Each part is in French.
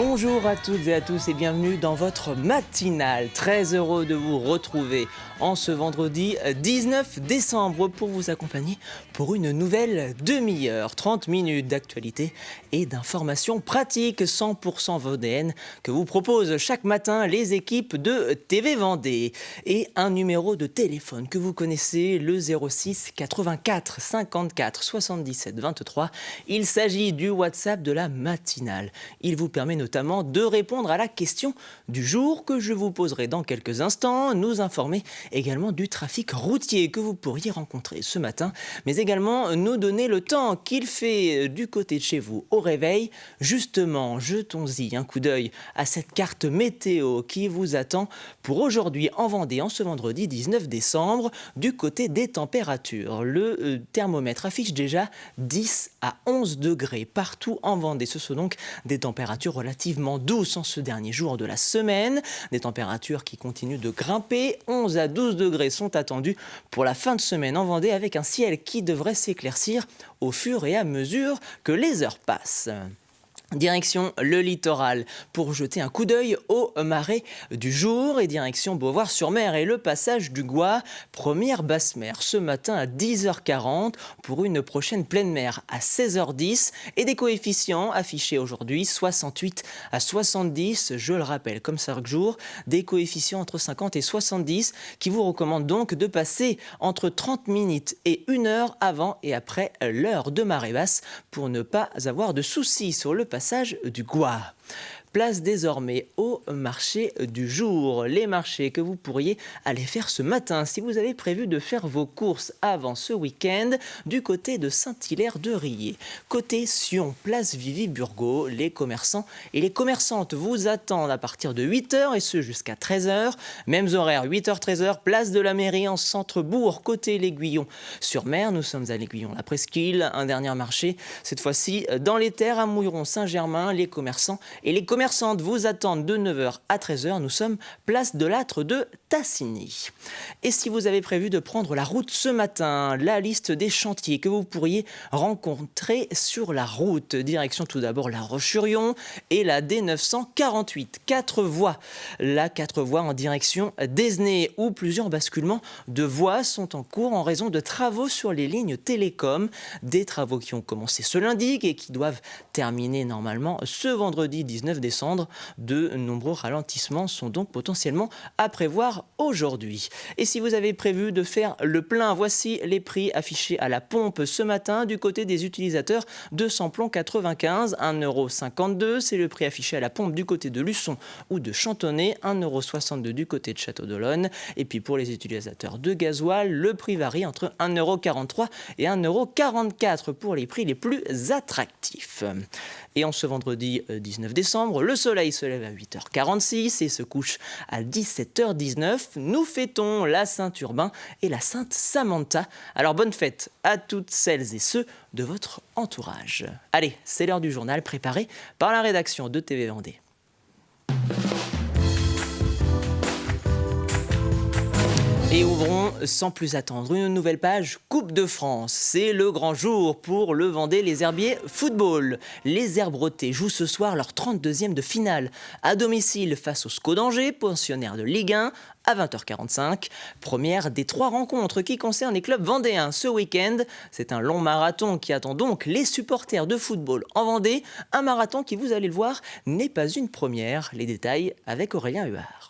Bonjour à toutes et à tous et bienvenue dans votre matinale. Très heureux de vous retrouver en ce vendredi 19 décembre pour vous accompagner pour une nouvelle demi-heure, 30 minutes d'actualité et d'informations pratiques 100% vendéennes que vous proposent chaque matin les équipes de TV Vendée. Et un numéro de téléphone que vous connaissez, le 06 84 54 77 23. Il s'agit du WhatsApp de la matinale. Il vous permet notamment de répondre à la question du jour que je vous poserai dans quelques instants, nous informer également du trafic routier que vous pourriez rencontrer ce matin, mais également nous donner le temps qu'il fait du côté de chez vous au réveil. Justement, jetons-y un coup d'œil à cette carte météo qui vous attend pour aujourd'hui en Vendée, en ce vendredi 19 décembre, du côté des températures. Le thermomètre affiche déjà 10 à 11 degrés partout en Vendée. Ce sont donc des températures relativement douces en ce dernier jour de la semaine, des températures qui continuent de grimper. 11 à 12 degrés sont attendus pour la fin de semaine en Vendée, avec un ciel qui devrait s'éclaircir au fur et à mesure que les heures passent. Direction le littoral pour jeter un coup d'œil au marais du jour et direction Beauvoir-sur-Mer et le passage du Gois, première basse mer ce matin à 10h40 pour une prochaine pleine mer à 16h10 et des coefficients affichés aujourd'hui 68 à 70, je le rappelle comme chaque jour, des coefficients entre 50 et 70 qui vous recommandent donc de passer entre 30 minutes et 1 heure avant et après l'heure de marée basse pour ne pas avoir de soucis sur le passage du Gois. Place désormais au marché du jour. Les marchés que vous pourriez aller faire ce matin si vous avez prévu de faire vos courses avant ce week-end du côté de Saint-Hilaire-de-Riez. Côté Sion, place Vivi-Burgot, les commerçants et les commerçantes vous attendent à partir de 8h et ce jusqu'à 13h. Mêmes horaires, 8h-13h, place de la mairie en centre-bourg, côté l'Aiguillon. Sur mer, nous sommes à l'Aiguillon-la Presqu'île, un dernier marché, cette fois-ci dans les terres à Mouilleron-Saint-Germain. Les commerçants et les commerçantes vous attendent de 9h à 13h. Nous sommes place de l'Âtre de Tassigny. Et si vous avez prévu de prendre la route ce matin, la liste des chantiers que vous pourriez rencontrer sur la route. Direction tout d'abord La Roche-sur-Yon et la D948. 4 voies. La 4 voies en direction d'Esnay où plusieurs basculements de voies sont en cours en raison de travaux sur les lignes télécom. Des travaux qui ont commencé ce lundi et qui doivent terminer normalement ce vendredi 19 décembre. De nombreux ralentissements sont donc potentiellement à prévoir aujourd'hui. Et si vous avez prévu de faire le plein, voici les prix affichés à la pompe ce matin du côté des utilisateurs de samplon 95, 1,52 €. C'est le prix affiché à la pompe du côté de Luçon ou de Chantonnay, 1,62 € du côté de Château-d'Olonne. Et puis pour les utilisateurs de gasoil, le prix varie entre 1,43 € et 1,44 € pour les prix les plus attractifs. Et en ce vendredi 19 décembre, le soleil se lève à 8h46 et se couche à 17h19. Nous fêtons la Saint-Urbain et la Sainte Samantha. Alors bonne fête à toutes celles et ceux de votre entourage. Allez, c'est l'heure du journal préparé par la rédaction de TV Vendée. Et ouvrons sans plus attendre une nouvelle page Coupe de France. C'est le grand jour pour le Vendée Les Herbiers Football. Les Herbreautais jouent ce soir leur 32e de finale à domicile face au SCO d'Angers, pensionnaire de Ligue 1, à 20h45. Première des 3 rencontres qui concernent les clubs vendéens ce week-end. C'est un long marathon qui attend donc les supporters de football en Vendée. Un marathon qui, vous allez le voir, n'est pas une première. Les détails avec Aurélien Huard.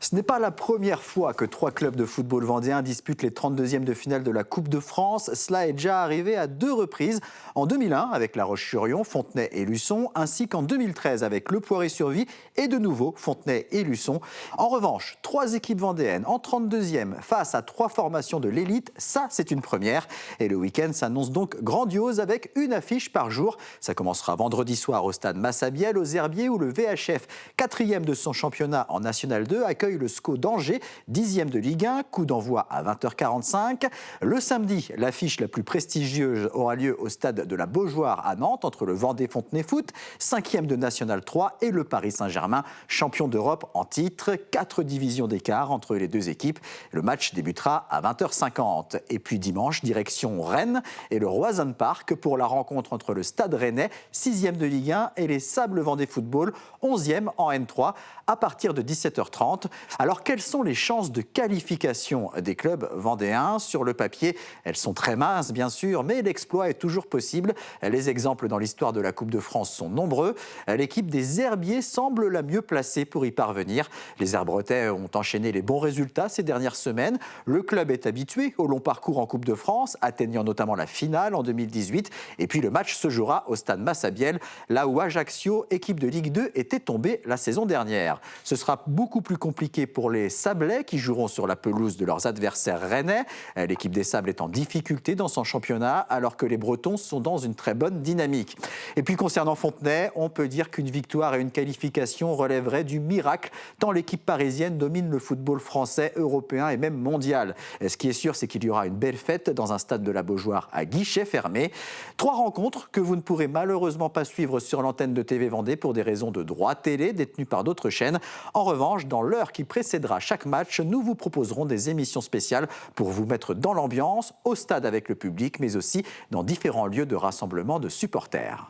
Ce n'est pas la première fois que 3 clubs de football vendéens disputent les 32e de finale de la Coupe de France. Cela est déjà arrivé à 2 reprises. En 2001 avec La Roche-sur-Yon, Fontenay et Luçon, ainsi qu'en 2013 avec Le Poiré-sur-Vie et de nouveau Fontenay et Luçon. En revanche, 3 équipes vendéennes en 32e face à 3 formations de l'élite, ça c'est une première. Et le week-end s'annonce donc grandiose avec une affiche par jour. Ça commencera vendredi soir au stade Massabielle aux Herbiers où le VHF, 4e de son championnat en National 2, accueille le SCO d'Angers, 10e de Ligue 1, coup d'envoi à 20h45. Le samedi, l'affiche la plus prestigieuse aura lieu au stade de la Beaujoire à Nantes, entre le Vendée-Fontenay Foot, 5e de National 3, et le Paris Saint-Germain, champion d'Europe en titre. 4 divisions d'écart entre les deux équipes. Le match débutera à 20h50. Et puis dimanche, direction Rennes et le Roazhon Park pour la rencontre entre le Stade Rennais, 6e de Ligue 1, et les Sables Vendée Football, 11e en N3, à partir de 17h30. Alors, quelles sont les chances de qualification des clubs vendéens? Sur le papier, elles sont très minces, bien sûr, mais l'exploit est toujours possible. Les exemples dans l'histoire de la Coupe de France sont nombreux. L'équipe des Herbiers semble la mieux placée pour y parvenir. Les Herbretais ont enchaîné les bons résultats ces dernières semaines. Le club est habitué au long parcours en Coupe de France, atteignant notamment la finale en 2018. Et puis le match se jouera au stade Massabielle, là où Ajaccio, équipe de Ligue 2, était tombée la saison dernière. Ce sera beaucoup plus compliqué pour les Sablais qui joueront sur la pelouse de leurs adversaires rennais. L'équipe des Sables est en difficulté dans son championnat alors que les Bretons sont dans une très bonne dynamique. Et puis concernant Fontenay, on peut dire qu'une victoire et une qualification relèveraient du miracle tant l'équipe parisienne domine le football français, européen et même mondial. Ce qui est sûr, c'est qu'il y aura une belle fête dans un stade de la Beaujoire à guichet fermé. 3 rencontres que vous ne pourrez malheureusement pas suivre sur l'antenne de TV Vendée pour des raisons de droits télé détenus par d'autres chaînes. En revanche, dans l'heure qui précédera chaque match, nous vous proposerons des émissions spéciales pour vous mettre dans l'ambiance, au stade avec le public, mais aussi dans différents lieux de rassemblement de supporters.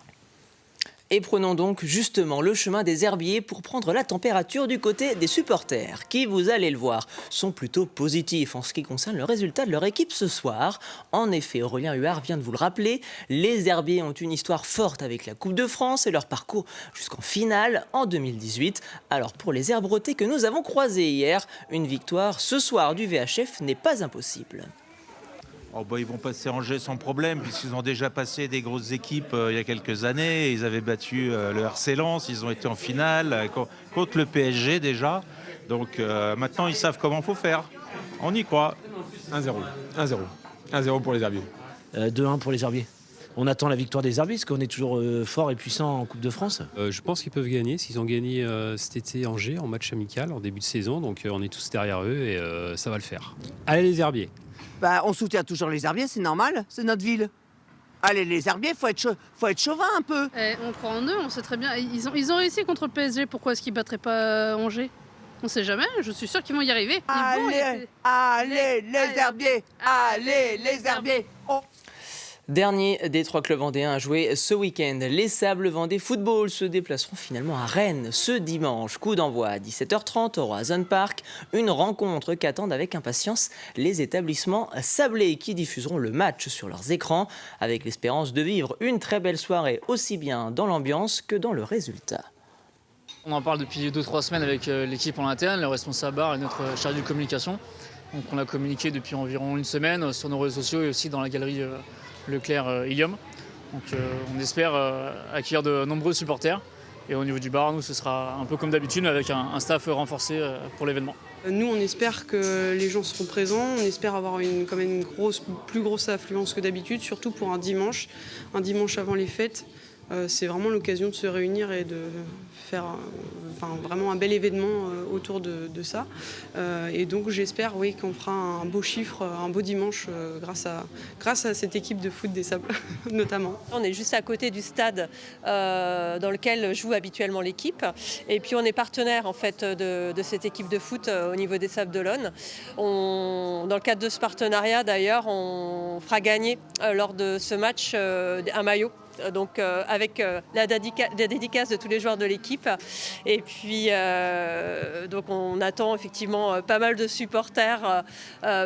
Et prenons donc justement le chemin des Herbiers pour prendre la température du côté des supporters, qui, vous allez le voir, sont plutôt positifs en ce qui concerne le résultat de leur équipe ce soir. En effet, Aurélien Huard vient de vous le rappeler, les Herbiers ont une histoire forte avec la Coupe de France et leur parcours jusqu'en finale en 2018. Alors pour les Herbretais que nous avons croisés hier, une victoire ce soir du VHF n'est pas impossible. Oh bah, ils vont passer Angers sans problème, puisqu'ils ont déjà passé des grosses équipes il y a quelques années. Ils avaient battu le RC Lens, ils ont été en finale contre le PSG déjà. Donc maintenant, ils savent comment il faut faire. On y croit. 1-0. 1-0. 1-0 pour les Herbiers. 2-1 pour les Herbiers. On attend la victoire des Herbiers, parce qu'on est toujours fort et puissant en Coupe de France. Je pense qu'ils peuvent gagner, s'ils ont gagné cet été Angers en match amical, en début de saison. Donc on est tous derrière eux et ça va le faire. Allez les Herbiers. On soutient toujours les Herbiers, c'est normal, c'est notre ville. Allez, les Herbiers, faut être chauvin un peu. On croit en eux, on sait très bien. Ils ont réussi contre le PSG, pourquoi est-ce qu'ils ne battraient pas Angers? On ne sait jamais, je suis sûr qu'ils vont y arriver. Allez, les Herbiers. Allez, les Herbiers. Dernier des 3 clubs vendéens à jouer ce week-end. Les Sables Vendée Football se déplaceront finalement à Rennes ce dimanche. Coup d'envoi à 17h30 au Roazhon Park. Une rencontre qu'attendent avec impatience les établissements sablés qui diffuseront le match sur leurs écrans avec l'espérance de vivre une très belle soirée aussi bien dans l'ambiance que dans le résultat. On en parle depuis 2-3 semaines avec l'équipe en interne, le responsable bar et notre chargé de communication. Donc on a communiqué depuis environ une semaine sur nos réseaux sociaux et aussi dans la galerie Leclerc Ilium. Donc on espère accueillir de nombreux supporters. Et au niveau du bar, nous, ce sera un peu comme d'habitude avec un staff renforcé pour l'événement. Nous, on espère que les gens seront présents. On espère avoir quand même une plus grosse affluence que d'habitude, surtout pour un dimanche avant les fêtes. C'est vraiment l'occasion de se réunir et de faire vraiment un bel événement autour de ça. Et donc j'espère qu'on fera un beau chiffre, un beau dimanche grâce à cette équipe de foot des Sables notamment. On est juste à côté du stade dans lequel joue habituellement l'équipe. Et puis on est partenaire en fait de cette équipe de foot au niveau des Sables d'Olonne. Dans le cadre de ce partenariat d'ailleurs, on fera gagner lors de ce match un maillot. Donc avec la dédicace de tous les joueurs de l'équipe. Et puis donc on attend effectivement pas mal de supporters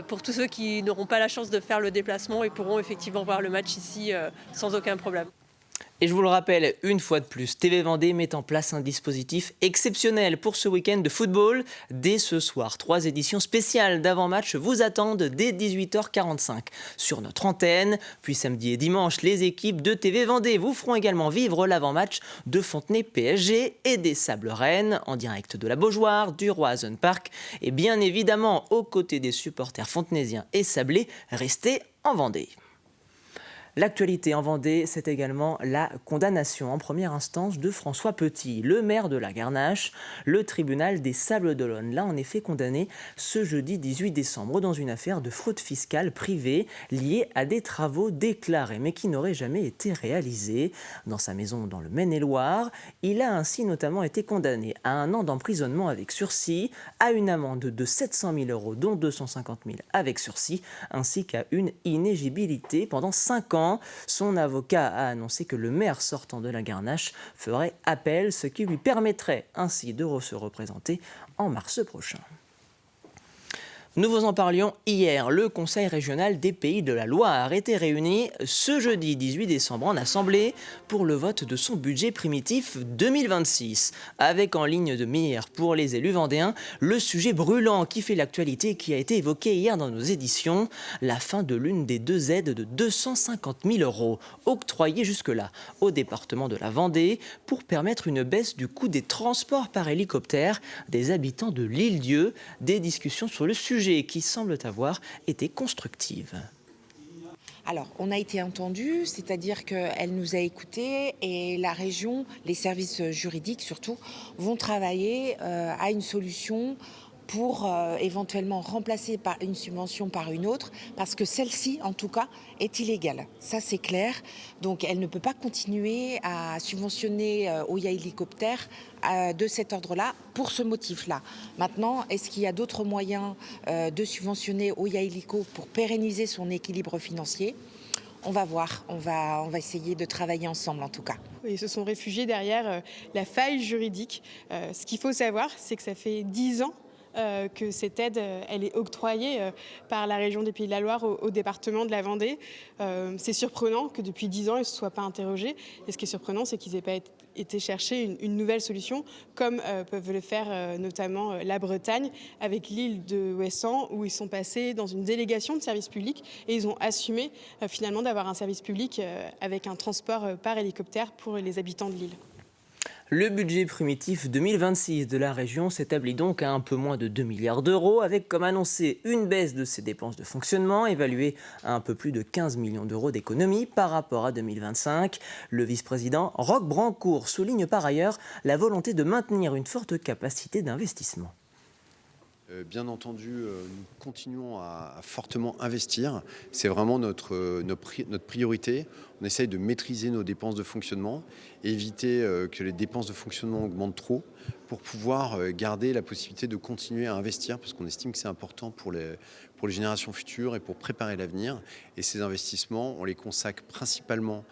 pour tous ceux qui n'auront pas la chance de faire le déplacement et pourront effectivement voir le match ici sans aucun problème. Et je vous le rappelle, une fois de plus, TV Vendée met en place un dispositif exceptionnel pour ce week-end de football. Dès ce soir, 3 éditions spéciales d'avant-match vous attendent dès 18h45 sur notre antenne. Puis samedi et dimanche, les équipes de TV Vendée vous feront également vivre l'avant-match de Fontenay PSG et des Sables Rennes en direct de la Beaujoire, du Roazhon Park. Et bien évidemment, aux côtés des supporters fontenaisiens et sablés, restez en Vendée. L'actualité en Vendée, c'est également la condamnation en première instance de François Petit, le maire de la Garnache. Le tribunal des Sables-d'Olonne l'a en effet condamné ce jeudi 18 décembre dans une affaire de fraude fiscale privée liée à des travaux déclarés mais qui n'auraient jamais été réalisés. Dans sa maison dans le Maine-et-Loire, il a ainsi notamment été condamné à 1 an d'emprisonnement avec sursis, à une amende de 700 000 €, dont 250 000 avec sursis, ainsi qu'à une inéligibilité pendant 5 ans. Son avocat a annoncé que le maire sortant de la Garnache ferait appel, ce qui lui permettrait ainsi de se représenter en mars prochain. Nous vous en parlions hier, le Conseil régional des Pays de la Loire était réuni ce jeudi 18 décembre en Assemblée pour le vote de son budget primitif 2026. Avec en ligne de mire pour les élus vendéens le sujet brûlant qui fait l'actualité et qui a été évoqué hier dans nos éditions, la fin de l'une des 2 aides de 250 000 € octroyées jusque-là au département de la Vendée pour permettre une baisse du coût des transports par hélicoptère des habitants de l'Île-Dieu. Des discussions sur le sujet qui semblent avoir été constructives. Alors, on a été entendu, c'est-à-dire qu'elle nous a écoutés et la région, les services juridiques surtout, vont travailler à une solution pour éventuellement remplacer une subvention par une autre, parce que celle-ci, en tout cas, est illégale. Ça, c'est clair. Donc, elle ne peut pas continuer à subventionner Oya Hélicoptère de cet ordre-là, pour ce motif-là. Maintenant, est-ce qu'il y a d'autres moyens de subventionner Oya Hélico pour pérenniser son équilibre financier ? On va voir, on va essayer de travailler ensemble en tout cas. Ils se sont réfugiés derrière la faille juridique. Ce qu'il faut savoir, c'est que ça fait 10 ans que cette aide elle est octroyée par la région des Pays de la Loire au département de la Vendée. C'est surprenant que depuis 10 ans, ils ne se soient pas interrogés. Et ce qui est surprenant, c'est qu'ils n'aient pas été chercher une nouvelle solution, comme peuvent le faire notamment la Bretagne, avec l'île de Ouessant, où ils sont passés dans une délégation de service public et ils ont assumé finalement d'avoir un service public avec un transport par hélicoptère pour les habitants de l'île. Le budget primitif 2026 de la région s'établit donc à un peu moins de 2 milliards d'euros, avec comme annoncé une baisse de ses dépenses de fonctionnement, évaluée à un peu plus de 15 millions d'euros d'économies par rapport à 2025. Le vice-président Roch Brancourt souligne par ailleurs la volonté de maintenir une forte capacité d'investissement. Bien entendu, nous continuons à fortement investir. C'est vraiment notre priorité. On essaye de maîtriser nos dépenses de fonctionnement, éviter que les dépenses de fonctionnement augmentent trop pour pouvoir garder la possibilité de continuer à investir, parce qu'on estime que c'est important pour les générations futures et pour préparer l'avenir. Et ces investissements, on les consacre principalement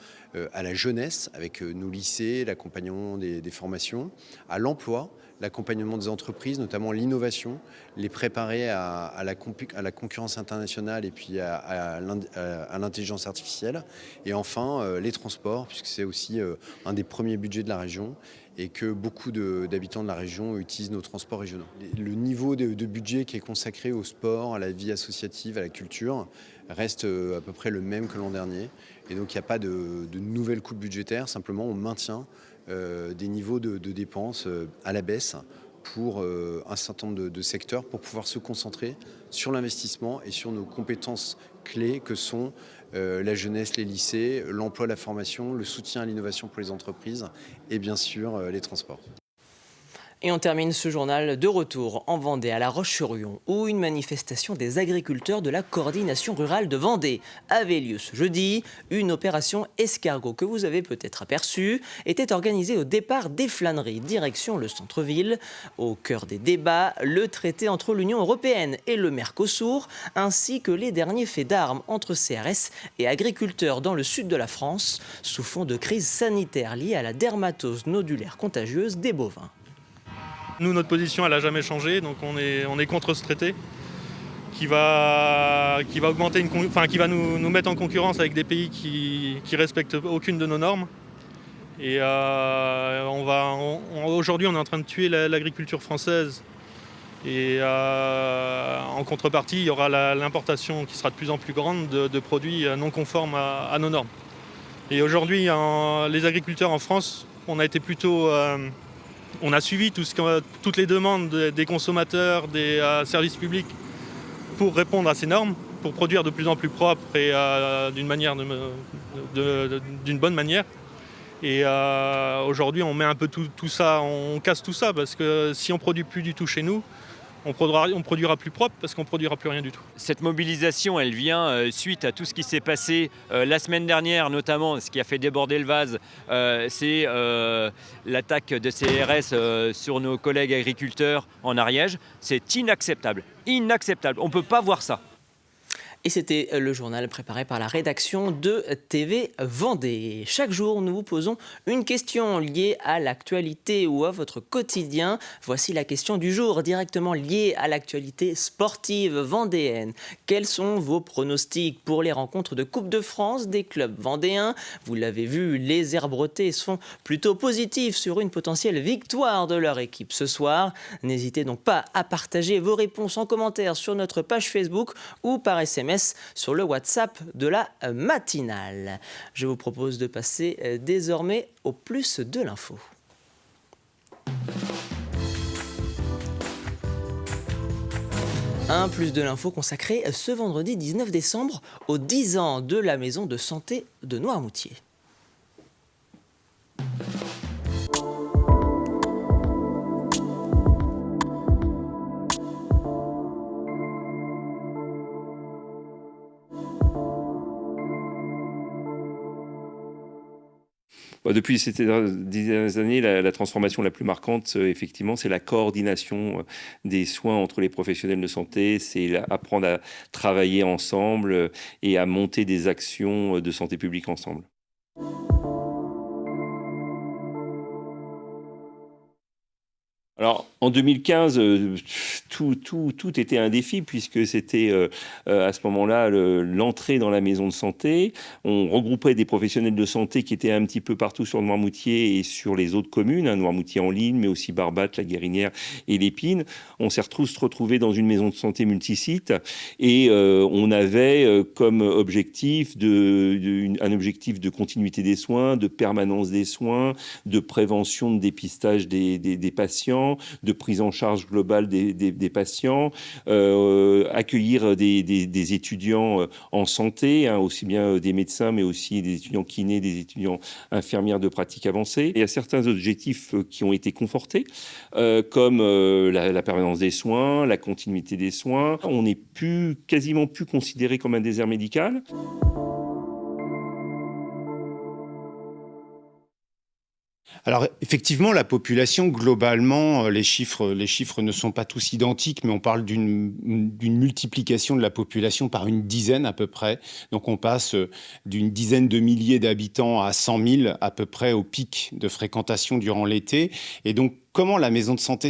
à la jeunesse, avec nos lycées, l'accompagnement des formations, à l'emploi, l'accompagnement des entreprises, notamment l'innovation, les préparer à la concurrence internationale et puis à l'intelligence artificielle. Et enfin, les transports, puisque c'est aussi un des premiers budgets de la région et que beaucoup d'habitants de la région utilisent nos transports régionaux. Le niveau de budget qui est consacré au sport, à la vie associative, à la culture, reste à peu près le même que l'an dernier. Et donc il n'y a pas de nouvelles coupes budgétaires, simplement on maintient des niveaux de dépenses à la baisse pour un certain nombre de secteurs pour pouvoir se concentrer sur l'investissement et sur nos compétences clés que sont la jeunesse, les lycées, l'emploi, la formation, le soutien à l'innovation pour les entreprises et bien sûr les transports. Et on termine ce journal de retour en Vendée, à La Roche-sur-Yon, où une manifestation des agriculteurs de la coordination rurale de Vendée avait lieu ce jeudi. Une opération escargot que vous avez peut-être aperçue était organisée au départ des flâneries, direction le centre-ville. Au cœur des débats, le traité entre l'Union européenne et le Mercosur, ainsi que les derniers faits d'armes entre CRS et agriculteurs dans le sud de la France, sous fond de crise sanitaire liée à la dermatose nodulaire contagieuse des bovins. Nous, notre position, elle n'a jamais changé, donc on est contre ce traité qui va augmenter qui va nous mettre en concurrence avec des pays qui respectent aucune de nos normes. Et aujourd'hui, on est en train de tuer l'agriculture française. Et en contrepartie, il y aura l'importation qui sera de plus en plus grande de produits non conformes à nos normes. Et aujourd'hui, les agriculteurs en France, on a été plutôt... On a suivi toutes les demandes des consommateurs, des services publics pour répondre à ces normes. pour produire de plus en plus propre et d'une bonne manière. Et aujourd'hui, on met un peu tout ça, on casse tout ça, parce que si on produit plus du tout chez nous, on produira plus propre parce qu'on produira plus rien du tout. Cette mobilisation, elle vient suite à tout ce qui s'est passé la semaine dernière, notamment ce qui a fait déborder le vase, c'est l'attaque de CRS sur nos collègues agriculteurs en Ariège. C'est inacceptable, inacceptable. On ne peut pas voir ça. Et c'était le journal préparé par la rédaction de TV Vendée. Chaque jour, nous vous posons une question liée à l'actualité ou à votre quotidien. Voici la question du jour, directement liée à l'actualité sportive vendéenne. Quels sont vos pronostics pour les rencontres de Coupe de France des clubs vendéens? Vous l'avez vu, les Herbretés sont plutôt positifs sur une potentielle victoire de leur équipe ce soir. N'hésitez donc pas à partager vos réponses en commentaire sur notre page Facebook ou par SMS sur le WhatsApp de la matinale. Je vous propose de passer désormais au plus de l'info. Un plus de l'info consacré ce vendredi 19 décembre aux 10 ans de la maison de santé de Noirmoutier. Depuis ces dernières années, la transformation la plus marquante, effectivement, c'est la coordination des soins entre les professionnels de santé, c'est apprendre à travailler ensemble et à monter des actions de santé publique ensemble. Alors, en 2015, tout était un défi puisque c'était à ce moment-là l'entrée dans la maison de santé. On regroupait des professionnels de santé qui étaient un petit peu partout sur Noirmoutier et sur les autres communes, Noirmoutier en ligne, mais aussi Barbatte, La Guérinière et Lépine. On s'est tous retrouvés dans une maison de santé multisite et on avait comme objectif un objectif de continuité des soins, de permanence des soins, de prévention de dépistage des patients, de prise en charge globale des patients, accueillir des étudiants en santé, aussi bien des médecins, mais aussi des étudiants kinés, des étudiants infirmières de pratique avancée. Il y a certains objectifs qui ont été confortés, comme la permanence des soins, la continuité des soins. On n'est quasiment plus considéré comme un désert médical. Alors effectivement, la population, globalement, les chiffres ne sont pas tous identiques, mais on parle d'une multiplication de la population par une dizaine à peu près. Donc on passe d'une dizaine de milliers d'habitants à 100 000 à peu près au pic de fréquentation durant l'été. Et donc comment la maison de santé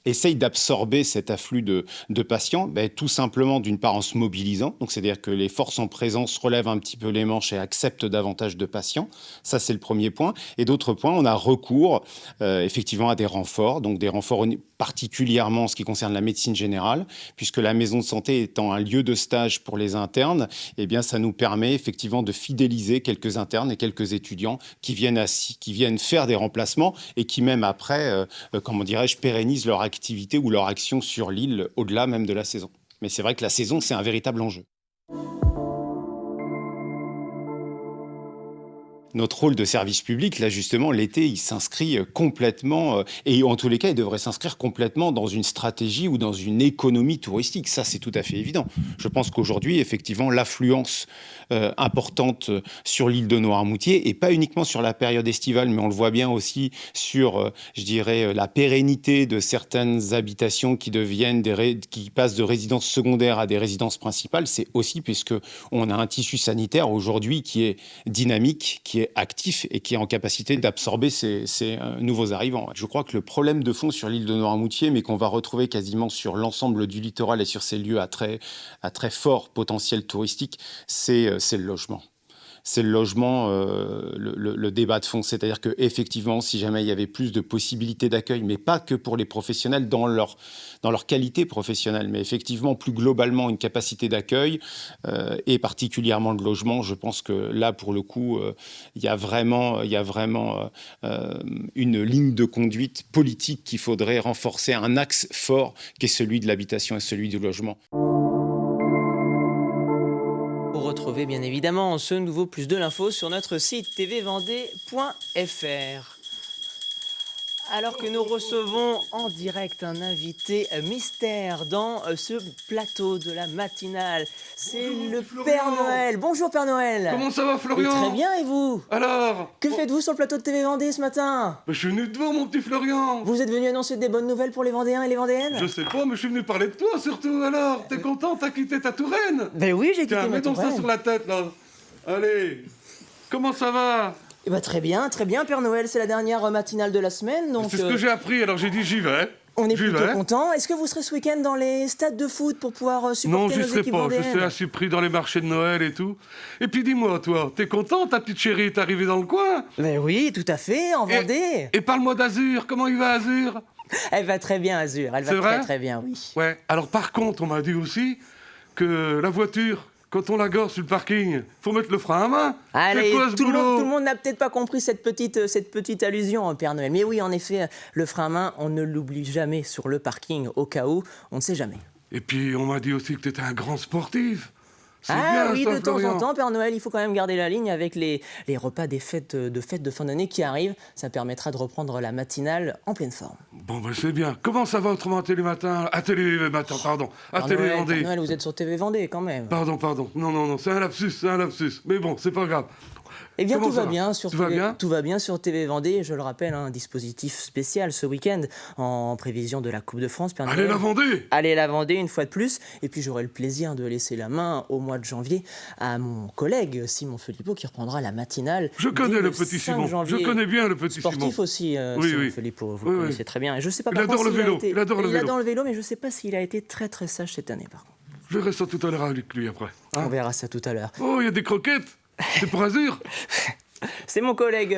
essaye d'absorber cet afflux de patients? Tout simplement, d'une part, en se mobilisant. Donc, c'est-à-dire que les forces en présence relèvent un petit peu les manches et acceptent davantage de patients. Ça, c'est le premier point. Et d'autre point, on a recours effectivement à des renforts. Donc, des renforts particulièrement en ce qui concerne la médecine générale, puisque la maison de santé étant un lieu de stage pour les internes, eh bien, ça nous permet effectivement de fidéliser quelques internes et quelques étudiants qui viennent faire des remplacements et qui même après, pérennisent leur activité ou leur action sur l'île au-delà même de la saison. Mais c'est vrai que la saison, c'est un véritable enjeu. Notre rôle de service public, là justement, l'été, il s'inscrit complètement, et en tous les cas, il devrait s'inscrire complètement dans une stratégie ou dans une économie touristique. Ça, c'est tout à fait évident. Je pense qu'aujourd'hui, effectivement, l'affluence importante sur l'île de Noirmoutier, et pas uniquement sur la période estivale, mais on le voit bien aussi sur, la pérennité de certaines habitations qui passent de résidences secondaires à des résidences principales. C'est aussi puisqu'on a un tissu sanitaire aujourd'hui qui est dynamique, qui est actif et qui est en capacité d'absorber ces nouveaux arrivants. Je crois que le problème de fond sur l'île de Noirmoutier, mais qu'on va retrouver quasiment sur l'ensemble du littoral et sur ces lieux à très fort potentiel touristique, c'est le logement. C'est le logement, le débat de fond. C'est-à-dire qu'effectivement, si jamais il y avait plus de possibilités d'accueil, mais pas que pour les professionnels dans leur qualité professionnelle, mais effectivement, plus globalement, une capacité d'accueil et particulièrement de logement, je pense que là, pour le coup, il y a vraiment une ligne de conduite politique qu'il faudrait renforcer, un axe fort qui est celui de l'habitation et celui du logement. retrouvez bien évidemment ce nouveau Plus de l'info sur notre site tvvendée.fr. Alors que nous recevons en direct un invité mystère dans ce plateau de la matinale, c'est le Père Noël. Bonjour Père Noël. Comment ça va Florian? Très bien, et vous? Alors? Que faites-vous sur le plateau de TV Vendée ce matin? Je suis venu te voir mon petit Florian. Vous êtes venu annoncer des bonnes nouvelles pour les Vendéens et les Vendéennes? Je sais pas, mais je suis venu parler de toi surtout. Alors, t'es content? T'as quitté ta Touraine? Ben oui, j'ai quitté ma Tiens, Touraine. mets ça sur la tête là. Allez, comment ça va? Eh ben, très bien, Père Noël, c'est la dernière matinale de la semaine, donc... C'est ce que j'ai appris, alors j'ai dit j'y vais. On est J'y plutôt vais. content. Est-ce que vous serez ce week-end dans les stades de foot pour pouvoir Non, supporter j'y nos serai équipes pas, je vendéennes? suis assez pris dans les marchés de Noël et tout. Et puis dis-moi, toi, t'es content, ta petite chérie est arrivée dans le coin? Ben oui, tout à fait, en Vendée. Et parle-moi d'Azur, comment il va Azur? Elle va très bien, Azur, elle va C'est vrai? très bien, oui. Ouais, alors par contre, on m'a dit aussi que la voiture, quand on la gare sur le parking, faut mettre le frein à main. Allez, C'est quoi ce tout boulot? le monde n'a peut-être pas compris cette petite allusion, Père Noël. Mais oui, en effet, le frein à main, on ne l'oublie jamais sur le parking, au cas où, on ne sait jamais. Et puis, on m'a dit aussi que t'étais un grand sportif. C'est Ah bien, oui, ça, de temps Florian. en temps, Père Noël, il faut quand même garder la ligne avec les repas des fêtes de fin d'année qui arrivent. Ça permettra de reprendre la matinale en pleine forme. Bon, ben c'est bien. Comment ça va autrement à Télématin? À Télématin, pardon. À Père Noël, Télé Vendée. Père Noël, vous êtes sur TV Vendée quand même. Pardon. Non, c'est un lapsus. Mais bon, c'est pas grave. Eh bien, Comment tout ça va bien sur Tout va bien tout va bien sur TV Vendée. Je le rappelle, un dispositif spécial ce week-end en prévision de la Coupe de France. Père Allez Noël. la Vendée! Allez la Vendée une fois de plus. Et puis j'aurai le plaisir de laisser la main au mois de janvier à mon collègue Simon Philippot qui reprendra la matinale. Je connais dès le petit 5 Simon. janvier. Je connais bien le petit Sportif Simon. aussi, Oui, Simon oui. Philippot. Vous Oui, le oui. connaissez très bien. Et je sais pas Il par adore contre le s'il a vélo. été- Il adore le vélo. adore le vélo, mais je sais pas s'il a été très très sage cette année par contre. Je verrai ça tout à l'heure avec lui après. Hein? On verra ça tout à l'heure. Oh, il y a des croquettes. C'est pour Azur. C'est mon collègue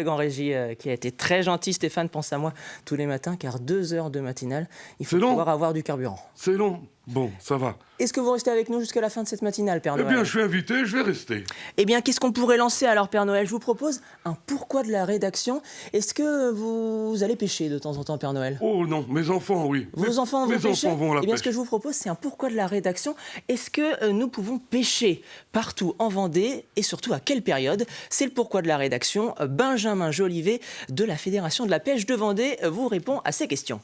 en régie qui a été très gentil. Stéphane pense à moi tous les matins car 2 heures de matinale, il faut pouvoir avoir du carburant. C'est long. Bon, ça va. Est-ce que vous restez avec nous jusqu'à la fin de cette matinale, Père Eh Noël? bien, je suis invité, je vais rester. Eh bien, qu'est-ce qu'on pourrait lancer alors, Père Noël? Je vous propose un pourquoi de la rédaction. Est-ce que vous allez pêcher de temps en temps, Père Noël? Oh non, mes enfants, oui. Vos enfants vont mes pêcher? enfants vont à la Eh bien, pêche. ce que je vous propose, c'est un pourquoi de la rédaction. Est-ce que nous pouvons pêcher partout en Vendée et surtout à quelle période? C'est le pourquoi de la rédaction. Benjamin Jolivet de la Fédération de la pêche de Vendée vous répond à ces questions.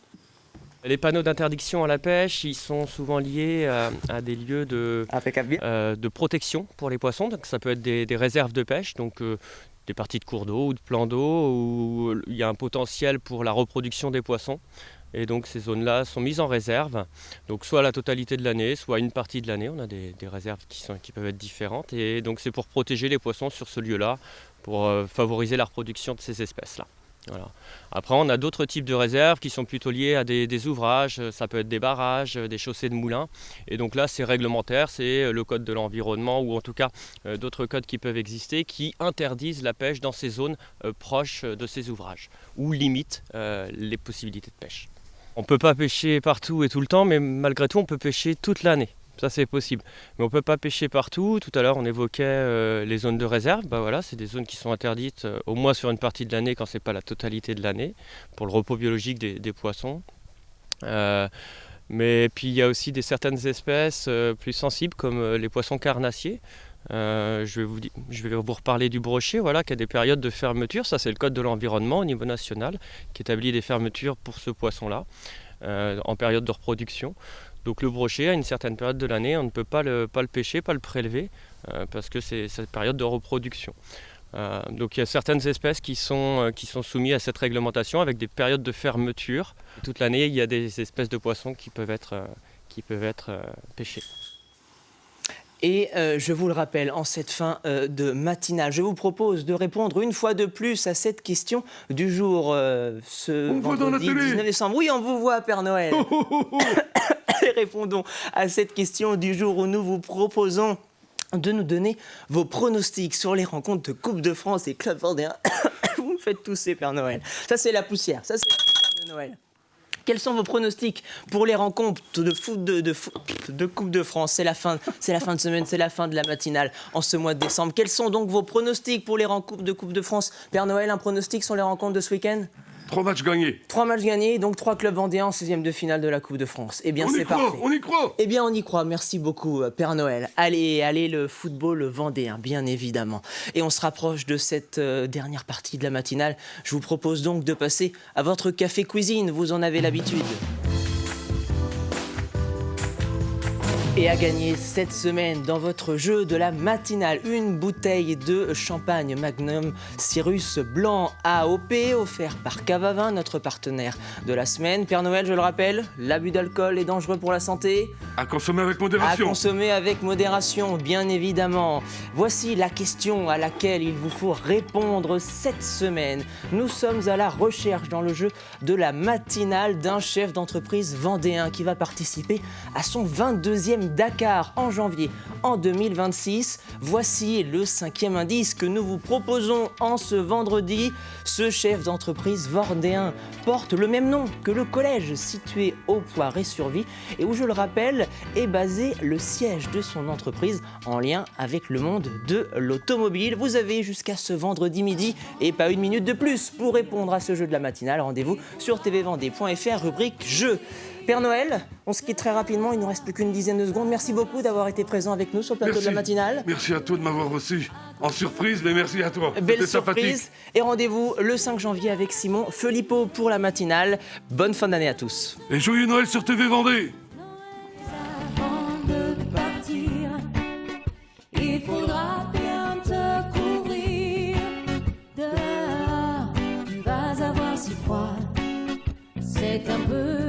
Les panneaux d'interdiction à la pêche, ils sont souvent liés à des lieux de protection pour les poissons. Donc ça peut être des réserves de pêche, donc des parties de cours d'eau ou de plans d'eau où il y a un potentiel pour la reproduction des poissons. Et donc ces zones-là sont mises en réserve, donc soit la totalité de l'année, soit une partie de l'année. On a des réserves qui peuvent être différentes. Et donc c'est pour protéger les poissons sur ce lieu-là, pour favoriser la reproduction de ces espèces-là. Voilà. Après, on a d'autres types de réserves qui sont plutôt liées à des ouvrages, ça peut être des barrages, des chaussées de moulins. Et donc là, c'est réglementaire, c'est le code de l'environnement ou en tout cas d'autres codes qui peuvent exister qui interdisent la pêche dans ces zones proches de ces ouvrages ou limitent les possibilités de pêche. On ne peut pas pêcher partout et tout le temps, mais malgré tout, on peut pêcher toute l'année. Ça, c'est possible. Mais on ne peut pas pêcher partout. Tout à l'heure, on évoquait les zones de réserve. Voilà, c'est des zones qui sont interdites au moins sur une partie de l'année quand ce n'est pas la totalité de l'année, pour le repos biologique des poissons. Mais puis, il y a aussi certaines espèces plus sensibles, comme les poissons carnassiers. Je vais vous reparler du brochet, voilà, qui a des périodes de fermeture. Ça, c'est le code de l'environnement au niveau national qui établit des fermetures pour ce poisson-là en période de reproduction. Donc le brochet, à une certaine période de l'année, on ne peut pas le pêcher, pas le prélever, parce que c'est cette période de reproduction. Donc il y a certaines espèces qui sont soumises à cette réglementation avec des périodes de fermeture. Toute l'année, il y a des espèces de poissons qui peuvent être pêchées. Et je vous le rappelle, en cette fin de matinale, je vous propose de répondre une fois de plus à cette question du jour, ce vendredi 19 décembre. Oui, on vous voit, Père Noël. Et répondons à cette question du jour où nous vous proposons de nous donner vos pronostics sur les rencontres de Coupe de France et Club Vendéen. Vous me faites tousser, Père Noël. Ça, c'est la poussière. Ça, c'est la poussière de Noël. Quels sont vos pronostics pour les rencontres de foot de Coupe de France? C'est la fin de semaine, c'est la fin de la matinale en ce mois de décembre. Quels sont donc vos pronostics pour les rencontres de Coupe de France? Père Noël, un pronostic sur les rencontres de ce week-end? 3 matchs gagnés. 3 matchs gagnés, donc 3 clubs vendéens en 16e de finale de la Coupe de France. Eh bien, c'est parfait. On y croit. Eh bien, on y croit. Merci beaucoup, Père Noël. Allez, le football vendéen, bien évidemment. Et on se rapproche de cette dernière partie de la matinale. Je vous propose donc de passer à votre café cuisine. Vous en avez l'habitude. Et à gagner cette semaine dans votre jeu de la matinale, une bouteille de champagne Magnum Cyrus Blanc AOP offert par Cavavin, notre partenaire de la semaine. Père Noël, je le rappelle, l'abus d'alcool est dangereux pour la santé. À consommer avec modération. À consommer avec modération, bien évidemment. Voici la question à laquelle il vous faut répondre cette semaine. Nous sommes à la recherche dans le jeu de la matinale d'un chef d'entreprise vendéen qui va participer à son 22e Dakar en janvier en 2026. Voici le 5e indice que nous vous proposons en ce vendredi. Ce chef d'entreprise vendéen porte le même nom que le collège situé au Poiré-sur-Vie et où, je le rappelle, est basé le siège de son entreprise en lien avec le monde de l'automobile. Vous avez jusqu'à ce vendredi midi et pas une minute de plus pour répondre à ce jeu de la matinale. Rendez-vous sur tvvendée.fr, rubrique jeux. Père Noël, on se quitte très rapidement, il ne nous reste plus qu'une dizaine de secondes. Merci beaucoup d'avoir été présent avec nous sur le plateau de la matinale. Merci à toi de m'avoir reçu. En surprise, mais merci à toi. Belle surprise. Sympathique. Et rendez-vous le 5 janvier avec Simon Felipeau pour la matinale. Bonne fin d'année à tous. Et joyeux Noël sur TV Vendée. Avant de partir, il faudra bien te couvrir. Dehors, tu vas avoir si froid. C'est un peu